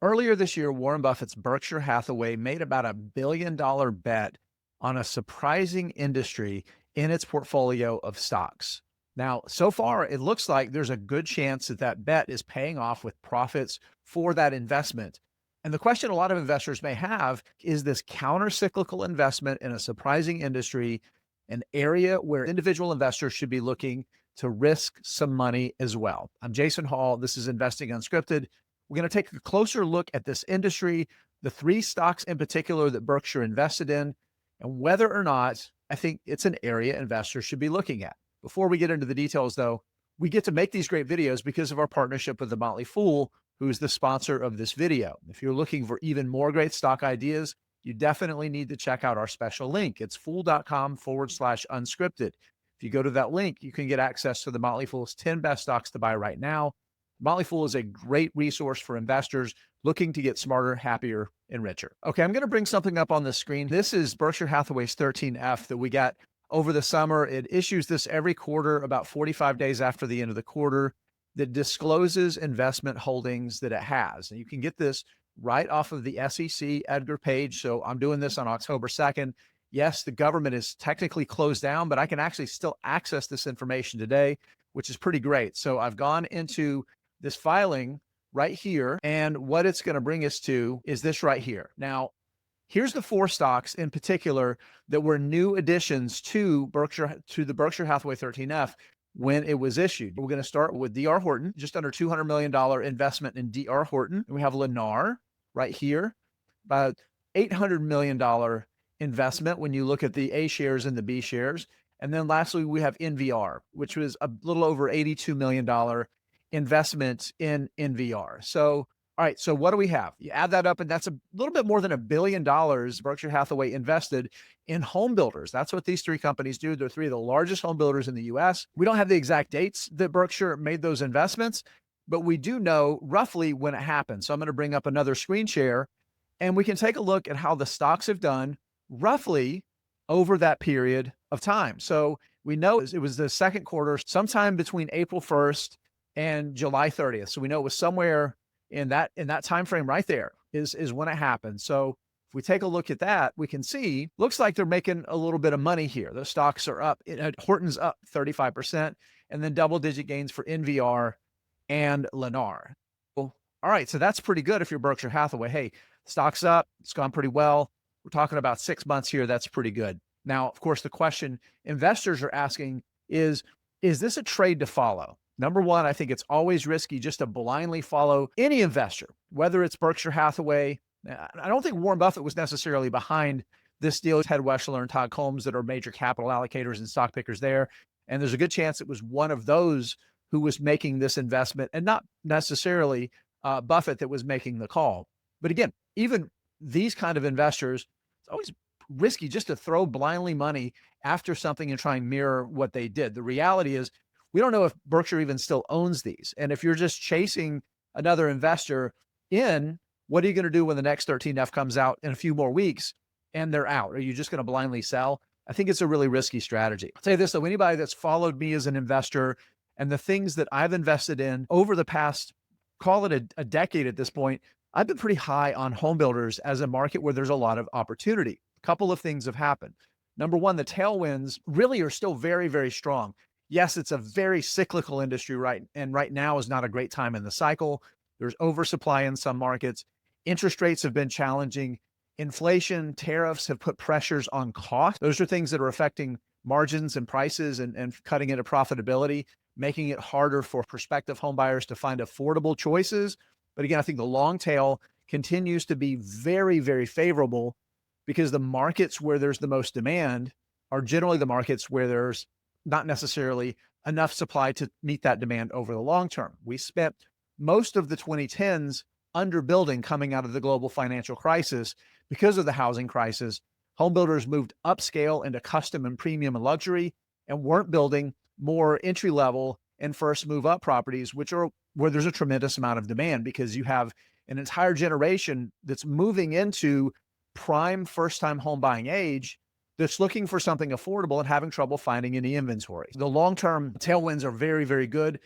Earlier this year, Warren Buffett's Berkshire Hathaway made about $1 billion bet on a surprising industry in its portfolio of stocks. Now, so far, it looks like there's a good chance that that bet is paying off with profits for that investment. And the question a lot of investors may have is this counter-cyclical investment in a surprising industry an area where individual investors should be looking to risk some money as well? I'm Jason Hall. This is Investing Unscripted. We're going to take a closer look at this industry, the three stocks in particular that Berkshire invested in, and whether or not I think it's an area investors should be looking at. Before we get into the details, though, we get to make these great videos because of our partnership with the Motley Fool, who's the sponsor of this video. If you're looking for even more great stock ideas, you definitely need to check out our special link. It's fool.com/unscripted. If you go to that link, you can get access to the Motley Fool's 10 best stocks to buy right now. Motley Fool is a great resource for investors looking to get smarter, happier, and richer. Okay, I'm going to bring something up on the screen. This is Berkshire Hathaway's 13F that we got over the summer. It issues this every quarter, about 45 days after the end of the quarter, that discloses investment holdings that it has. And you can get this right off of the SEC Edgar page. So I'm doing this on October 2nd. Yes, the government is technically closed down, but I can actually still access this information today, which is pretty great. So I've gone into this filing right here, and what it's going to bring us to is this right here. Now, here's the four stocks in particular that were new additions to the Berkshire Hathaway 13F when it was issued. We're going to start with DR Horton, just under $200 million investment in DR Horton. And we have LENAR right here, about $800 million investment when you look at the A shares and the B shares. And then lastly, we have NVR, which was a little over $82 million investment in NVR. So, all right, so what do we have? You add that up, and that's a little bit more than $1 billion Berkshire Hathaway invested in home builders. That's what these three companies do. They're three of the largest home builders in the US. We don't have the exact dates that Berkshire made those investments, but we do know roughly when it happened. So I'm going to bring up another screen share, and we can take a look at how the stocks have done roughly over that period of time. So we know it was the second quarter, sometime between April 1st and July 30th. So we know it was somewhere in that time frame right there is when it happened. So if we take a look at that, we can see looks like they're making a little bit of money here. The stocks are up. Horton's up 35%, and then double-digit gains for NVR and LENAR. Well, all right, so that's pretty good if you're Berkshire Hathaway. Hey, stock's up. It's gone pretty well. We're talking about 6 months here. That's pretty good. Now, of course, the question investors are asking is this a trade to follow? Number one, I think it's always risky just to blindly follow any investor, whether it's Berkshire Hathaway. I don't think Warren Buffett was necessarily behind this deal. Ted Weschler and Todd Combs that are major capital allocators and stock pickers there. And there's a good chance it was one of those who was making this investment and not necessarily Buffett that was making the call. But again, even these kind of investors, it's always risky just to throw blindly money after something and try and mirror what they did. The reality is, we don't know if Berkshire even still owns these. And if you're just chasing another investor in, what are you going to do when the next 13F comes out in a few more weeks and they're out? Are you just going to blindly sell? I think it's a really risky strategy. I'll tell you this, though, anybody that's followed me as an investor and the things that I've invested in over the past, call it a decade at this point, I've been pretty high on home builders as a market where there's a lot of opportunity. A couple of things have happened. Number one, the tailwinds really are still very, very strong. Yes, it's a very cyclical industry, right? And right now is not a great time in the cycle. There's oversupply in some markets. Interest rates have been challenging. Inflation, tariffs have put pressures on cost. Those are things that are affecting margins and prices and cutting into profitability, making it harder for prospective home buyers to find affordable choices. But again, I think the long tail continues to be very, very favorable because the markets where there's the most demand are generally the markets where there's not necessarily enough supply to meet that demand over the long term. We spent most of the 2010s underbuilding coming out of the global financial crisis because of the housing crisis. Home builders moved upscale into custom and premium and luxury and weren't building more entry level and first move up properties, which are where there's a tremendous amount of demand because you have an entire generation that's moving into prime first time home buying age that's looking for something affordable and having trouble finding any inventory. The long-term tailwinds are very, very good.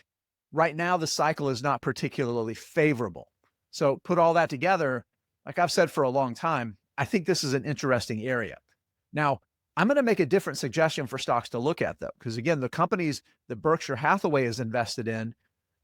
Right now, the cycle is not particularly favorable. So put all that together, like I've said for a long time, I think this is an interesting area. Now, I'm going to make a different suggestion for stocks to look at, though, because again, the companies that Berkshire Hathaway is invested in,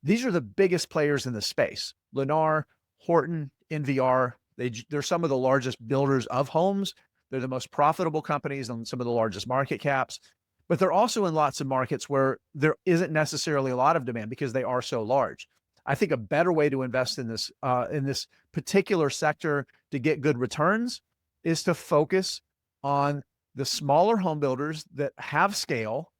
these are the biggest players in the space. Lennar, Horton, NVR, they're some of the largest builders of homes. They're the most profitable companies on some of the largest market caps, but they're also in lots of markets where there isn't necessarily a lot of demand because they are so large. I think a better way to invest in this particular sector to get good returns is to focus on the smaller home builders that have scale,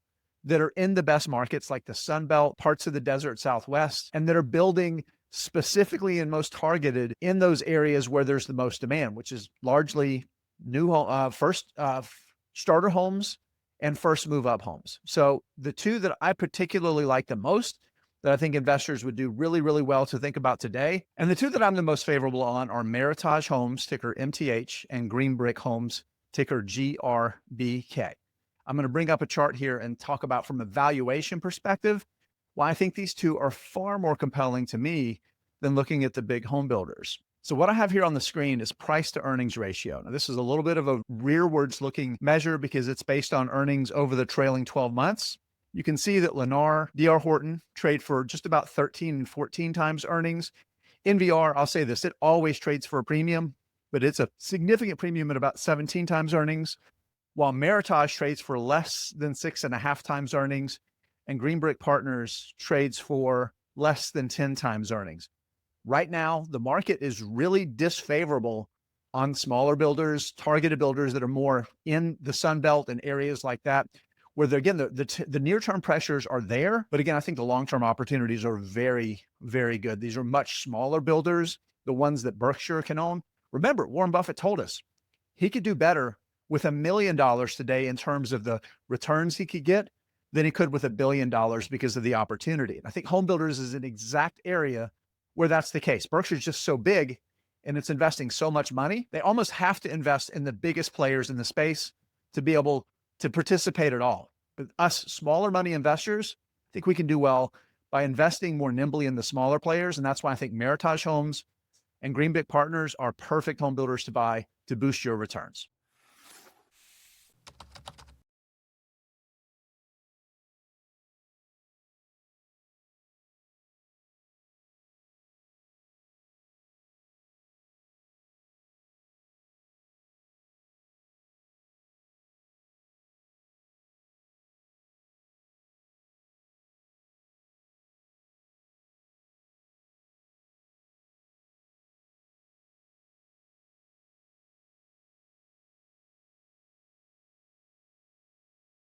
that are in the best markets like the Sun Belt, parts of the desert Southwest, and that are building specifically and most targeted in those areas where there's the most demand, which is largely new first starter homes and first move up homes. So the two that I particularly like the most, that I think investors would do really, really well to think about today, and the two that I'm the most favorable on, are Meritage Homes, ticker MTH, and Green Brick Homes, ticker GRBK. I'm going to bring up a chart here and talk about, from a valuation perspective, why I think these two are far more compelling to me than looking at the big home builders. So what I have here on the screen is price to earnings ratio. Now, this is a little bit of a rearwards looking measure because it's based on earnings over the trailing 12 months. You can see that Lennar, D.R. Horton trade for just about 13 and 14 times earnings. NVR, I'll say this, it always trades for a premium, but it's a significant premium at about 17 times earnings, while Meritage trades for less than 6.5 times earnings, and Green Brick Partners trades for less than 10 times earnings. Right now, the market is really disfavorable on smaller builders, targeted builders that are more in the Sun Belt and areas like that, where the near-term pressures are there. But again, I think the long-term opportunities are very, very good. These are much smaller builders, the ones that Berkshire can own. Remember, Warren Buffett told us he could do better with $1 million today in terms of the returns he could get than he could with $1 billion because of the opportunity. And I think home builders is an exact area where that's the case. Berkshire's just so big and it's investing so much money, they almost have to invest in the biggest players in the space to be able to participate at all. But us smaller money investors, I think we can do well by investing more nimbly in the smaller players. And that's why I think Meritage Homes and Green Brick Partners are perfect home builders to buy to boost your returns.